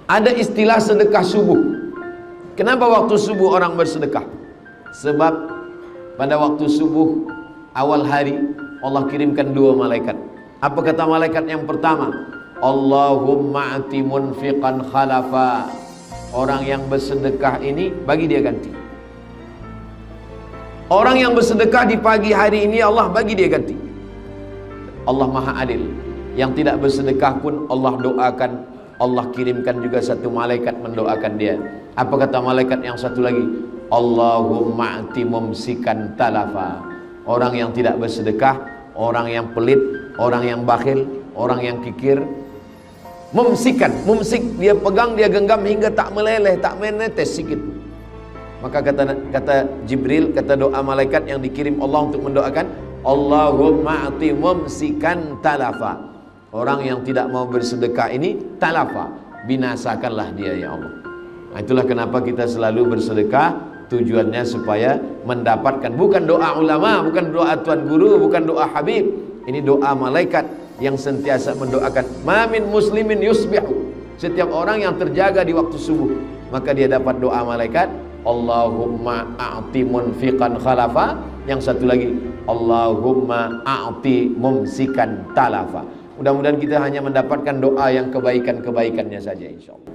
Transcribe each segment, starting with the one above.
Ada istilah sedekah subuh. Kenapa waktu subuh orang bersedekah? Sebab pada waktu subuh awal hari Allah kirimkan dua malaikat. Apa kata malaikat yang pertama? Allahumma ati munfiqan khalafa. Orang yang bersedekah ini bagi dia ganti. Orang yang bersedekah di pagi hari ini Allah bagi dia ganti. Allah Maha Adil. Yang tidak bersedekah pun Allah doakan, Allah kirimkan juga satu malaikat mendoakan dia. Apa kata malaikat yang satu lagi? Allahumma ati mumsikan talafa. Orang yang tidak bersedekah, orang yang pelit, orang yang bakhil, orang yang kikir, mumsikan, mumsik, dia pegang, dia genggam hingga tak meleleh, tak menetes sikit. Maka kata Jibril, kata doa malaikat yang dikirim Allah untuk mendoakan, Allahumma ati mumsikan talafa. Orang yang tidak mau bersedekah ini talafa, binasakanlah dia ya Allah. Nah, itulah kenapa kita selalu bersedekah. Tujuannya supaya mendapatkan, bukan doa ulama, bukan doa tuan guru, bukan doa habib. Ini doa malaikat yang sentiasa mendoakan. Mamin muslimin yusbihu. Setiap orang yang terjaga di waktu subuh, maka dia dapat doa malaikat. Allahumma a'ti munfiqan khalafa. Yang satu lagi, Allahumma a'ti mumsikan talafa. Mudah-mudahan kita hanya mendapatkan doa yang kebaikan-kebaikannya saja insyaAllah.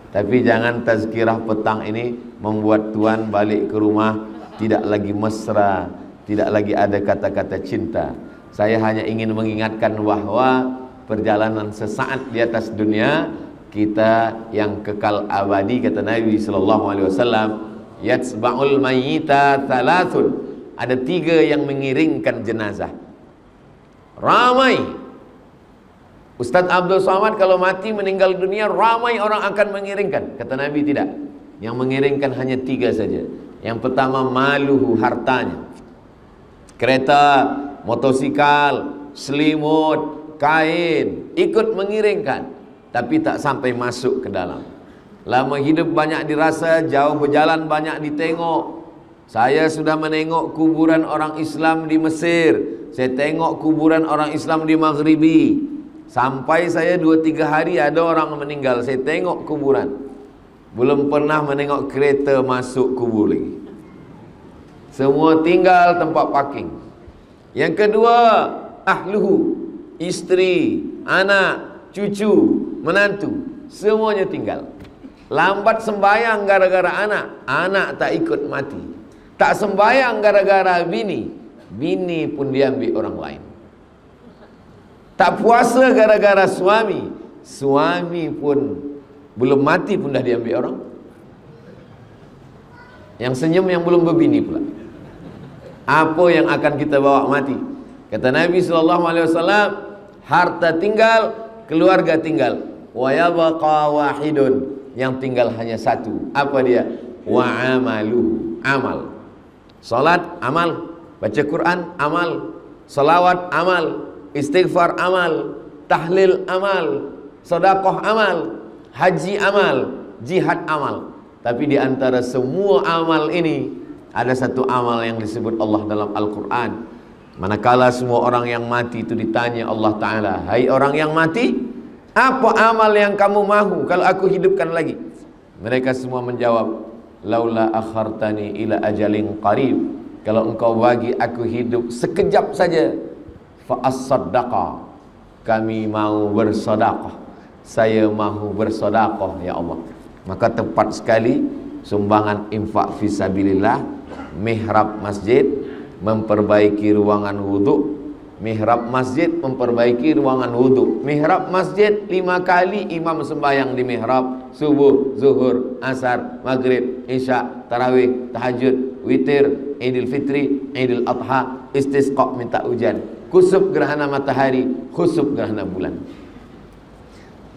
Tapi jangan tazkirah petang ini membuat tuan balik ke rumah tidak lagi mesra, tidak lagi ada kata-kata cinta. Saya hanya ingin mengingatkan bahwa perjalanan sesaat di atas dunia, kita yang kekal abadi, kata Nabi SAW, yatsba'ul mayyita thalathun. Ada 3 yang mengiringkan jenazah. Ramai. Ustaz Abdul Somad kalau mati meninggal dunia, ramai orang akan mengiringkan. Kata Nabi tidak. Yang mengiringkan hanya 3 saja. Yang pertama maluhu, hartanya. Kereta, motosikal, selimut, kain, ikut mengiringkan. Tapi tak sampai masuk ke dalam. Lama hidup banyak dirasa, jauh berjalan banyak ditengok. Saya sudah menengok kuburan orang Islam di Mesir. Saya tengok kuburan orang Islam di Maghribi. Sampai saya 2-3 hari ada orang meninggal, saya tengok kuburan. Belum pernah menengok kereta masuk kubur lagi. Semua tinggal tempat parking. Yang kedua, ahluhu, isteri, anak, cucu, menantu, semuanya tinggal. Lambat sembayang gara-gara anak, anak tak ikut mati. Tak sembayang gara-gara bini, bini pun diambil orang lain. Tak puasa gara-gara suami, suami pun belum mati pun dah diambil orang. Yang senyum yang belum berbini pula. Apa yang akan kita bawa mati? Kata Nabi SAW, harta tinggal, keluarga tinggal. Wa yabqa wahidun, yang tinggal hanya satu. Apa dia? Wa amaluhu, amal. Salat, amal. Baca Quran, amal. Salawat, amal. Istighfar, amal. Tahlil, amal. Sedekah, amal. Haji, amal. Jihad, amal. Tapi di antara semua amal ini ada satu amal yang disebut Allah dalam Al-Quran. Manakala semua orang yang mati itu ditanya Allah Ta'ala, hai orang yang mati, apa amal yang kamu mahu kalau aku hidupkan lagi? Mereka semua menjawab, laula akhartani ila ajalin qarib, kalau engkau bagi aku hidup sekejap saja, fa as-saddaqa, kami mau bersedekah, saya mahu bersedekah ya Allah. Maka tepat sekali sumbangan infak fisabilillah, mihrab masjid, memperbaiki ruangan wudhu. Mihrab masjid memperbaiki ruangan wudhu. Mihrab masjid 5 kali imam sembahyang di mihrab, subuh, zuhur, asar, maghrib, isya, tarawih, tahajud, witir, idul fitri, idul adha, istisqa minta hujan, kusuf gerhana matahari, khusuf gerhana bulan.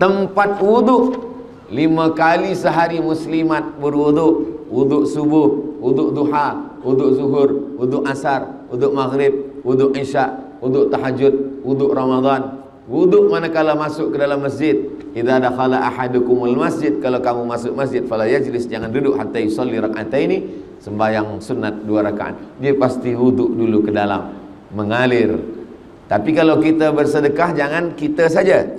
Tempat wudhu 5 kali sehari muslimat berwudhu. Wudhu subuh, wudhu duha, wudhu zuhur, wudhu asar, wudhu maghrib, wudhu isya, wudhu tahajud, wudhu Ramadan. Wudhu manakala masuk ke dalam masjid. Idza dakhala ahadukumul masjid, kalau kamu masuk masjid, fala yajlis, jangan duduk hatta yusalli rak'ataini, sembahyang sunat 2 rakaat. Dia pasti wudhu dulu ke dalam, mengalir. Tapi kalau kita bersedekah, jangan kita saja.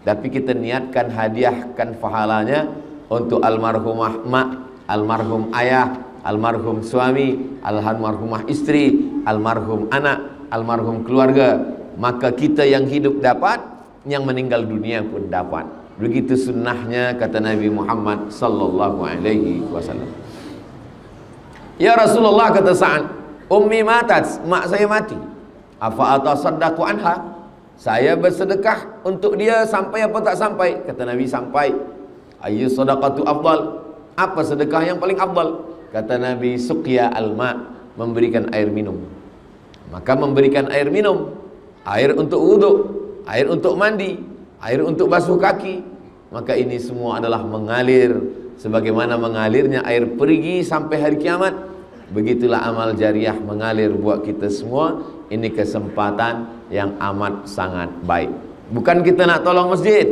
tapi kita niatkan hadiahkan pahalanya untuk almarhumah mak, almarhum ayah, almarhum suami, almarhumah istri, almarhum anak, almarhum keluarga, maka kita yang hidup dapat, yang meninggal dunia pun dapat. Begitu sunnahnya, kata Nabi Muhammad sallallahu alaihi wasallam. Ya Rasulullah, kata Sa'ad, ummi matat, mak saya mati, afa atasaddaqu anha, saya bersedekah untuk dia sampai apa tak sampai? Kata Nabi, sampai. Ayyu sadaqatu afdal, apa sedekah yang paling afdal? Kata Nabi, suqya alma, memberikan air minum. Maka memberikan air minum, air untuk wuduk, air untuk mandi, air untuk basuh kaki, maka ini semua adalah mengalir sebagaimana mengalirnya air perigi sampai hari kiamat. Begitulah amal jariah mengalir buat kita semua. Ini kesempatan yang amat sangat baik. Bukan kita nak tolong masjid,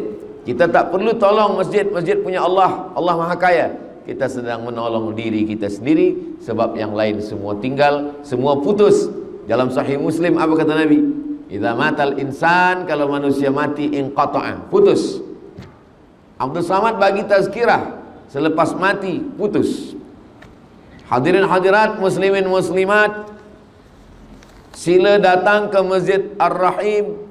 kita tak perlu tolong masjid, masjid punya Allah, Allah Maha Kaya. Kita sedang menolong diri kita sendiri, sebab yang lain semua tinggal, semua putus. Dalam Sahih Muslim apa kata Nabi? Idza matal insan, kalau manusia mati, inqata'a, putus. Abdul Samad bagi tazkirah, selepas mati putus. Hadirin hadirat, muslimin muslimat, sila datang ke Masjid Ar-Rahim.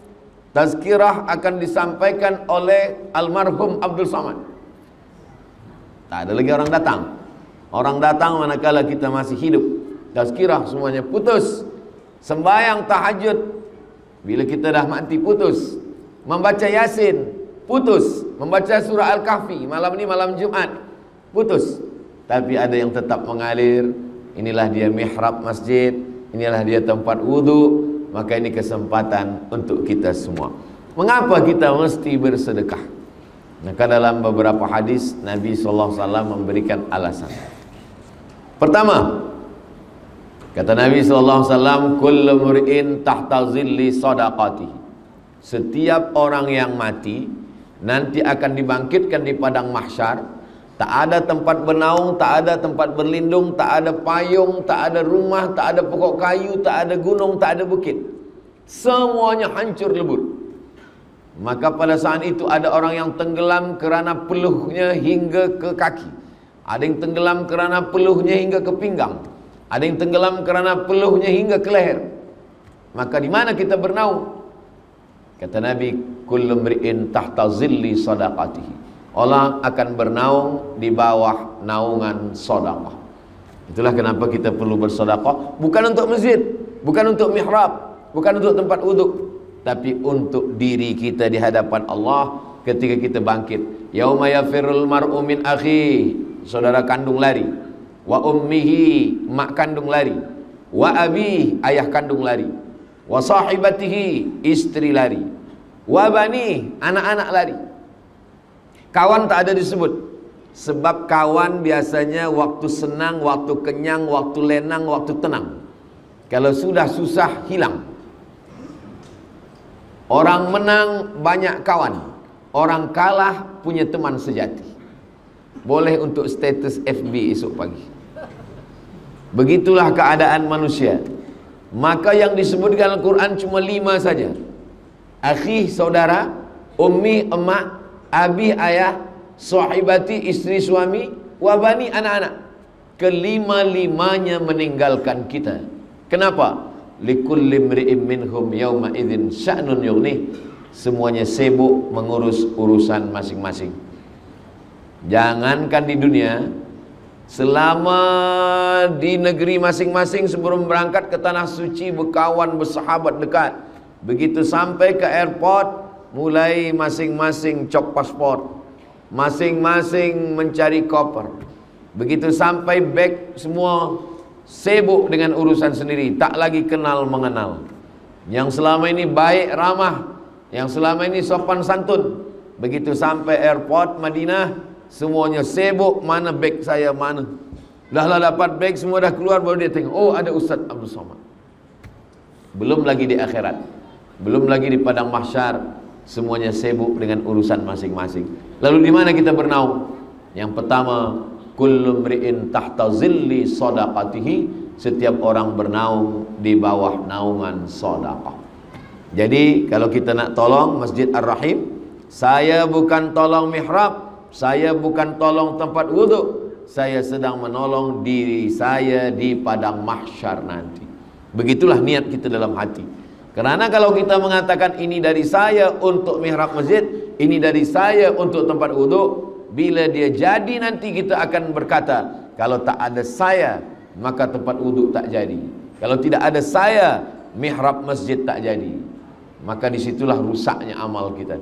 Tazkirah akan disampaikan oleh almarhum Abdul Samad. Tak ada lagi orang datang. Orang datang manakala kita masih hidup. Tazkirah semuanya putus. Sembahyang tahajud, bila kita dah mati putus. Membaca Yasin putus. Membaca surah Al-Kahfi malam ni malam Jumat putus. Tapi ada yang tetap mengalir. Inilah dia mihrab masjid, inilah dia tempat wudu. Maka ini kesempatan untuk kita semua. Mengapa kita mesti bersedekah? Maka dalam beberapa hadis Nabi SAW memberikan alasan. Pertama, kata Nabi SAW, kullu mur'in tahta zilli sadaqatihi. Setiap orang yang mati nanti akan dibangkitkan di padang mahsyar. Tak ada tempat bernaung, tak ada tempat berlindung, tak ada payung, tak ada rumah, tak ada pokok kayu, tak ada gunung, tak ada bukit. Semuanya hancur lebur. Maka pada saat itu ada orang yang tenggelam kerana peluhnya hingga ke kaki. Ada yang tenggelam kerana peluhnya hingga ke pinggang. Ada yang tenggelam kerana peluhnya hingga ke leher. Maka di mana kita bernaung? Kata Nabi, kullu mri'in tahta zilli sadaqatihi. Orang akan bernaung di bawah naungan sedekah. Itulah kenapa kita perlu bersedekah, bukan untuk masjid, bukan untuk mihrab, bukan untuk tempat wuduk, tapi untuk diri kita di hadapan Allah ketika kita bangkit. Yauma yafirul mar'u min akhi, saudara kandung lari, wa ummihi, mak kandung lari, wa abi, ayah kandung lari, wa sahibatihi, istri lari, wa bani, anak-anak lari. Kawan tak ada disebut. Sebab kawan biasanya waktu senang, waktu kenyang, waktu lenang, waktu tenang. Kalau sudah susah, hilang. Orang menang banyak kawan, orang kalah punya teman sejati. Boleh untuk status FB esok pagi. Begitulah keadaan manusia. Maka yang disebutkan Al-Quran cuma 5 saja. Akhi, saudara, ummi, emak, abi, ayah, sahibati, istri, suami, wabani, anak-anak. Kelima-limanya meninggalkan kita. Kenapa? Likulli mri'in minhum yawma idzin sya'nun yughnih. Semuanya sibuk mengurus urusan masing-masing. Jangankan di dunia, selama di negeri masing-masing sebelum berangkat ke tanah suci, berkawan, bersahabat dekat. Begitu sampai ke airport, mulai masing-masing cop pasport, masing-masing mencari koper. Begitu sampai beg, semua sibuk dengan urusan sendiri, tak lagi kenal mengenal. Yang selama ini baik ramah, yang selama ini sopan santun, begitu sampai airport Madinah, semuanya sibuk, mana beg saya, mana. Dah dapat beg, semua dah keluar, baru dia tengok, oh ada Ustaz Abdul Samad. Belum lagi di akhirat, belum lagi di padang mahsyar. Semuanya sibuk dengan urusan masing-masing. Lalu di mana kita bernaung? Yang pertama, kullu mri'in tahta zilli sadaqatihi. Setiap orang bernaung di bawah naungan sedekah. Jadi kalau kita nak tolong Masjid Ar-Rahim, Saya bukan tolong mihrab, saya bukan tolong tempat wudhu, saya sedang menolong diri saya di padang mahsyar nanti. Begitulah niat kita dalam hati. Karena kalau kita mengatakan ini dari saya untuk mihrab masjid, ini dari saya untuk tempat wudhu, bila dia jadi nanti kita akan berkata, kalau tak ada saya maka tempat wudhu tak jadi, kalau tidak ada saya mihrab masjid tak jadi. Maka disitulah rusaknya amal kita.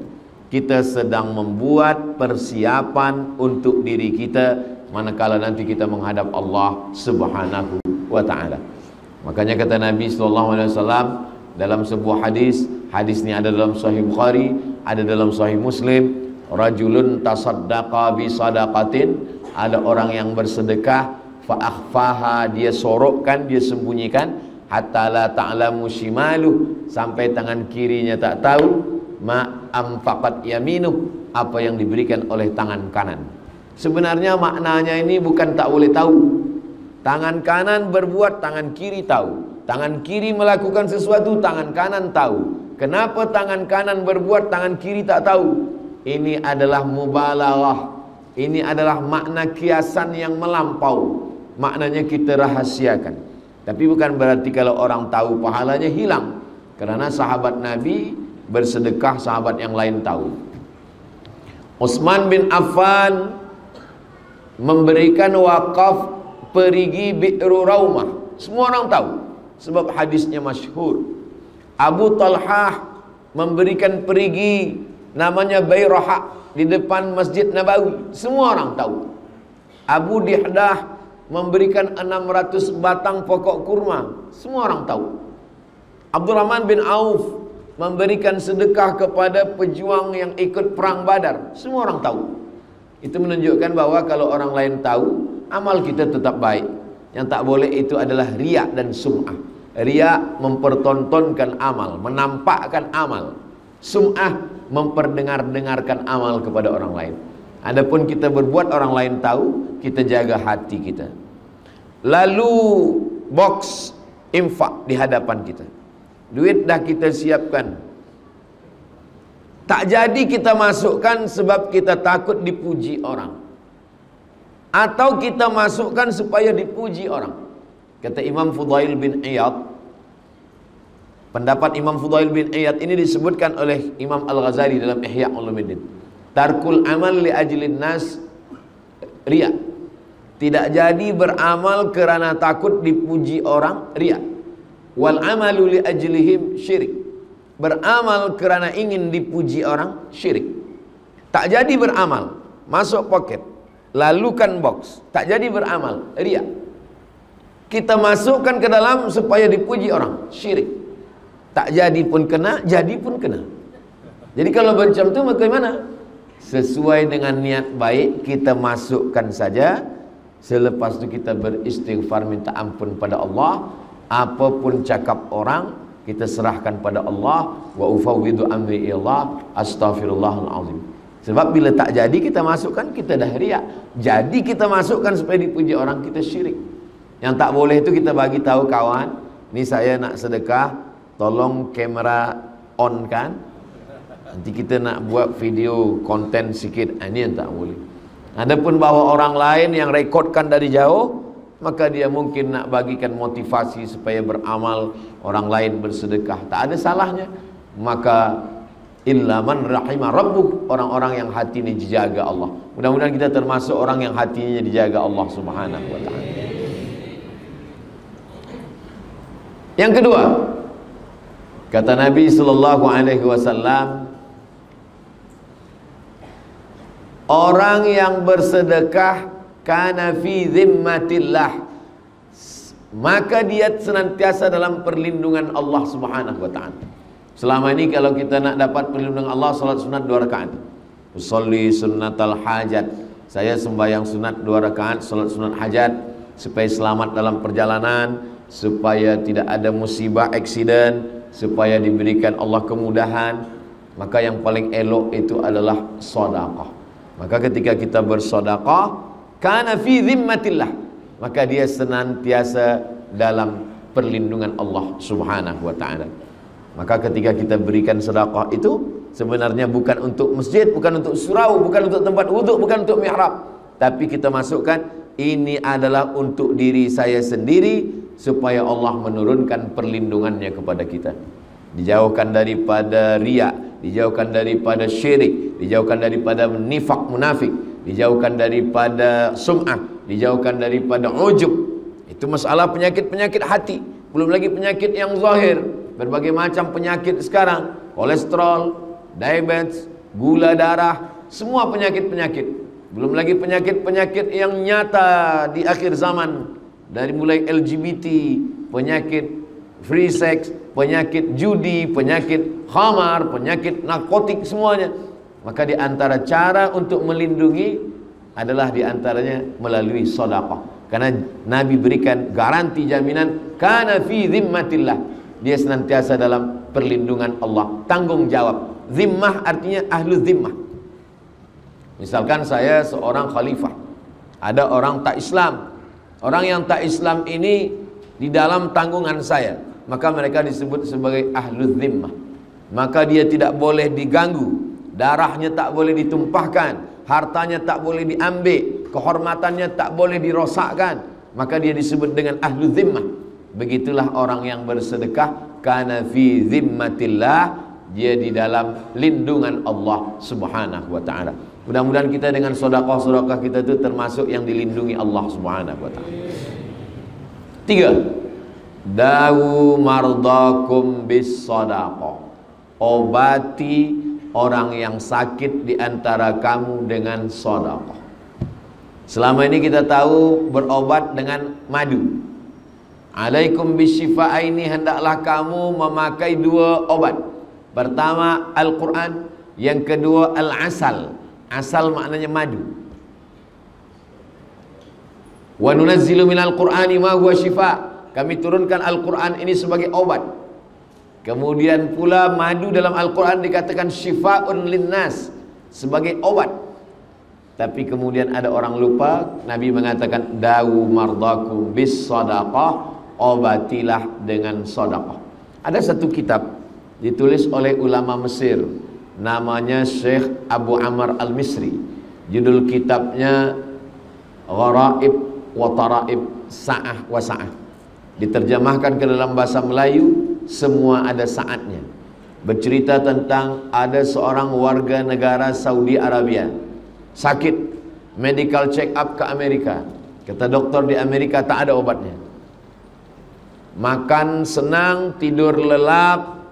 Kita sedang membuat persiapan untuk diri kita manakala nanti kita menghadap Allah Subhanahu wa ta'ala. Makanya kata Nabi SAW dalam sebuah hadis, hadis ini ada dalam Sahih Bukhari, ada dalam Sahih Muslim, rajulun tasaddaqa bi sadaqatin, ada orang yang bersedekah, fa akhfaha, dia sorokkan, dia sembunyikan, hatta la ta'lamu shimaluh, sampai tangan kirinya tak tahu, ma anfaqat yaminuh, apa yang diberikan oleh tangan kanan. Sebenarnya maknanya ini bukan tak boleh tahu. Tangan kanan berbuat, tangan kiri tahu. Tangan kiri melakukan sesuatu, tangan kanan tahu. Kenapa tangan kanan berbuat, tangan kiri tak tahu? Ini adalah mubalaghah. Ini adalah makna kiasan yang melampau. Maknanya kita rahasiakan. Tapi bukan berarti kalau orang tahu pahalanya hilang. Karena sahabat Nabi bersedekah, sahabat yang lain tahu. Utsman bin Affan memberikan wakaf perigi Bi'ru Raumah. Semua orang tahu sebab hadisnya masyhur. Abu Talhah memberikan perigi namanya Bayrahah di depan Masjid Nabawi. Semua orang tahu. Abu Dihdah memberikan 600 batang pokok kurma. Semua orang tahu. Abdurrahman bin Auf memberikan sedekah kepada pejuang yang ikut perang Badar. Semua orang tahu. Itu menunjukkan bahwa kalau orang lain tahu, amal kita tetap baik. Yang tak boleh itu adalah riya dan sum'ah. Riya mempertontonkan amal, menampakkan amal. Sum'ah memperdengar-dengarkan amal kepada orang lain. Adapun kita berbuat orang lain tahu, kita jaga hati kita. Lalu box infak di hadapan kita. Duit dah kita siapkan, tak jadi kita masukkan sebab kita takut dipuji orang, atau kita masukkan supaya dipuji orang. Kata Imam Fudail bin Iyad, pendapat Imam Fudail bin Iyad ini disebutkan oleh Imam Al-Ghazali dalam Ihya Ulumuddin. Tarkul amal li ajlin nas riya. Tidak jadi beramal kerana takut dipuji orang, riya. Wal amalu li ajlihim syirik. Beramal kerana ingin dipuji orang, syirik. Tak jadi beramal, masuk poket, lalukan box, tak jadi beramal, riya. Kita masukkan ke dalam supaya dipuji orang, syirik. Tak jadi pun kena, jadi pun kena. Jadi kalau macam tu bagaimana? Sesuai dengan niat baik kita masukkan saja. Selepas itu kita beristighfar, minta ampun pada Allah. Apapun cakap orang, kita serahkan pada Allah. Wa ufawwidu amri ilallah, astaghfirullahal azim. Sebab bila tak jadi kita masukkan, kita dah riak. Jadi kita masukkan supaya dipuji orang, kita syirik. Yang tak boleh itu kita bagi tahu kawan, ni saya nak sedekah, tolong kamera on kan. Nanti kita nak buat video konten sikit, ini yang tak boleh. Adapun bahawa orang lain yang rekodkan dari jauh, maka dia mungkin nak bagikan motivasi supaya beramal, orang lain bersedekah, tak ada salahnya. Maka illa man rahimah rabbuh, orang-orang yang hati ini dijaga Allah. Mudah-mudahan kita termasuk orang yang hatinya dijaga Allah Subhanahu wa ta'ala. Yang kedua, kata Nabi sallallahu alaihi wasallam, orang yang bersedekah kana fi zimmatillah, maka dia senantiasa dalam perlindungan Allah Subhanahu wa ta'ala. Selama ini kalau kita nak dapat perlindungan Allah, salat sunat 2 rakaat. Usolli sunnatal hajat, saya sembahyang sunat 2 rakaat salat sunat hajat, supaya selamat dalam perjalanan, supaya tidak ada musibah, aksiden, supaya diberikan Allah kemudahan. Maka yang paling elok itu adalah sedekah. Maka ketika kita bersedekah, kana fi zimmatillah, maka dia senantiasa dalam perlindungan Allah Subhanahu wa ta'ala. Maka ketika kita berikan sedekah itu, sebenarnya bukan untuk masjid, bukan untuk surau, bukan untuk tempat wuduk, bukan untuk mihrab, tapi kita masukkan ini adalah untuk diri saya sendiri, supaya Allah menurunkan perlindungannya kepada kita, dijauhkan daripada riya, dijauhkan daripada syirik, dijauhkan daripada nifak munafik, dijauhkan daripada sum'ah, dijauhkan daripada ujub. Itu masalah penyakit-penyakit hati. Belum lagi penyakit yang zahir, berbagai macam penyakit sekarang, kolesterol, diabetes, gula darah, semua penyakit-penyakit. Belum lagi penyakit-penyakit yang nyata di akhir zaman, dari mulai LGBT, penyakit free sex, penyakit judi, penyakit khamar, penyakit narkotik, semuanya. Maka di antara cara untuk melindungi adalah di antaranya melalui sedekah. Karena Nabi berikan garansi jaminan, kana fi zimmatillah, dia senantiasa dalam perlindungan Allah, tanggung jawab. Zimmah artinya ahlu zimmah. Misalkan saya seorang khalifah, ada orang tak Islam, orang yang tak Islam ini di dalam tanggungan saya, maka mereka disebut sebagai ahlu zimmah. Maka dia tidak boleh diganggu, darahnya tak boleh ditumpahkan, hartanya tak boleh diambil, kehormatannya tak boleh dirosakkan, maka dia disebut dengan ahlu zimmah. Begitulah orang yang bersedekah, kana fi zimmatillah, dia di dalam lindungan Allah Subhanahu wa taala. Mudah-mudahan kita dengan sedekah-sedekah kita itu termasuk yang dilindungi Allah Subhanahu wa taala. 3. Dawu mardakum bis sadaqah. Obati orang yang sakit di antara kamu dengan sedekah. Selama ini kita tahu berobat dengan madu. Alaikum bisyifa'aini, hendaklah kamu memakai 2 obat. Pertama Al-Quran, yang kedua Al-Asal. Asal maknanya madu. Wa nunazzilu minal Qur'ani ma huwa syifa'. Kami turunkan Al-Quran ini sebagai obat. Kemudian pula madu dalam Al-Quran dikatakan syifa'un linnas, sebagai obat. Tapi kemudian ada orang lupa, Nabi mengatakan dawu mardakum bis sadaqah, obatilah dengan sedekah. Ada satu kitab ditulis oleh ulama Mesir, namanya Syekh Abu Amr Al-Misri. Judul kitabnya Gharaib wa Taraib Sa'ah wa Sa'ah. Diterjemahkan ke dalam bahasa Melayu, semua ada saatnya. Bercerita tentang ada seorang warga negara Saudi Arabia sakit, medical check up ke Amerika. Kata dokter di Amerika tak ada obatnya. Makan senang, tidur lelap,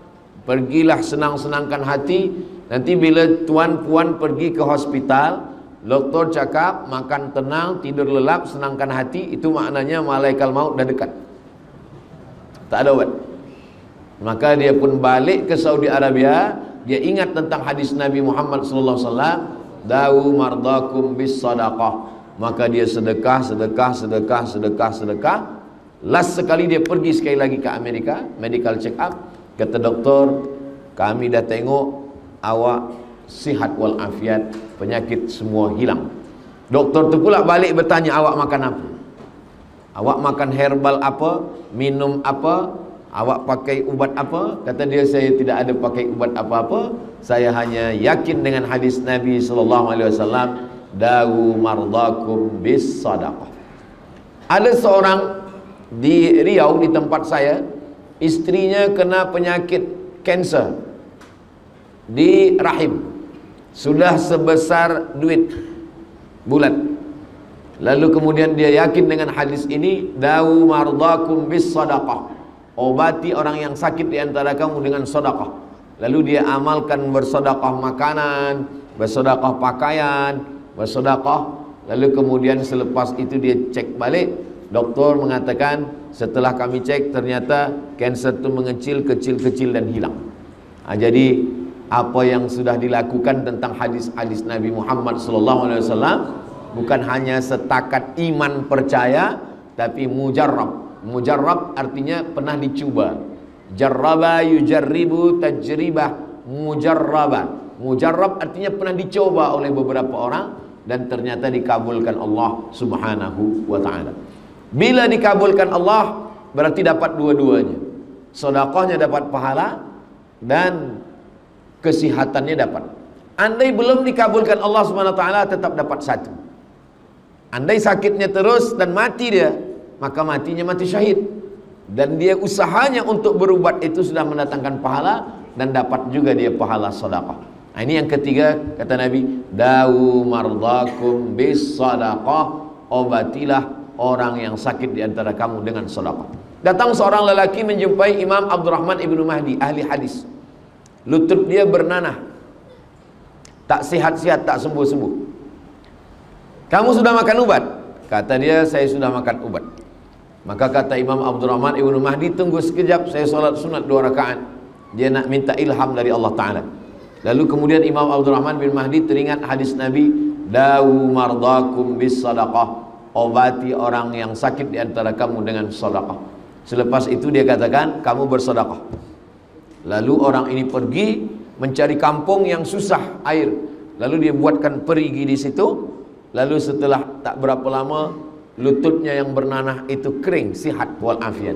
pergilah senang-senangkan hati. Nanti bila tuan-puan pergi ke hospital, doktor cakap makan tenang, tidur lelap, senangkan hati, itu maknanya malaikat maut dah dekat. Tak ada obat. Maka dia pun balik ke Saudi Arabia. Dia ingat tentang hadis Nabi Muhammad sallallahu alaihi wasallam, dawu mardakum bis sadaqah. Maka dia sedekah. Last sekali dia pergi sekali lagi ke Amerika, medical check up. Kata doktor, kami dah tengok awak sihat wal afiat, penyakit semua hilang. Doktor tu pula balik bertanya, awak makan apa? Awak makan herbal apa? Minum apa? Awak pakai ubat apa? Kata dia, saya tidak ada pakai ubat apa-apa. Saya hanya yakin dengan hadis Nabi SAW, dawu mardakum bis sadaqah. Ada seorang di Riau, di tempat saya, istrinya kena penyakit kanser di rahim, sudah sebesar duit bulat. Lalu kemudian dia yakin dengan hadis ini, dawu mardakum bis sadaqah, obati orang yang sakit di antara kamu dengan sedekah. Lalu dia amalkan bersedekah makanan, bersedekah pakaian, bersedekah. Lalu kemudian selepas itu dia cek balik, doktor mengatakan setelah kami cek ternyata kanser itu mengecil, kecil dan hilang. Jadi apa yang sudah dilakukan tentang hadis-hadis Nabi Muhammad SAW bukan hanya setakat iman percaya, tapi mujarrab. Mujarrab artinya pernah dicuba. Jarraba yujarribu tajribah mujarraba. Mujarrab artinya pernah dicoba oleh beberapa orang dan ternyata dikabulkan Allah Subhanahu wa ta'ala. Bila dikabulkan Allah berarti dapat dua-duanya. Sedekahnya dapat pahala dan kesihatannya dapat. Andai belum dikabulkan Allah SWT, tetap dapat 1. Andai sakitnya terus dan mati dia, maka matinya mati syahid. Dan dia usahanya untuk berubat itu sudah mendatangkan pahala, dan dapat juga dia pahala sedekah. Nah, ini yang ketiga, kata Nabi, dawu mardakum bis sadaqah, obatilah orang yang sakit di antara kamu dengan sedekah. Datang seorang lelaki menjumpai Imam Abdurrahman ibnu Mahdi, ahli hadis. Lutut dia bernanah, tak sihat-sihat, tak sembuh-sembuh. Kamu sudah makan ubat? Kata dia, saya sudah makan ubat. Maka kata Imam Abdurrahman ibnu Mahdi, tunggu sekejap, saya sholat sunat 2 rakaat. Dia nak minta ilham dari Allah Ta'ala. Lalu kemudian Imam Abdurrahman bin Mahdi teringat hadis Nabi, dawu mardakum bis sadaqah, obati orang yang sakit di antara kamu dengan sedekah. Selepas itu dia katakan, kamu bersedekah. Lalu orang ini pergi mencari kampung yang susah air. Lalu dia buatkan perigi di situ. Lalu setelah tak berapa lama, lututnya yang bernanah itu kering, sihat walafiat.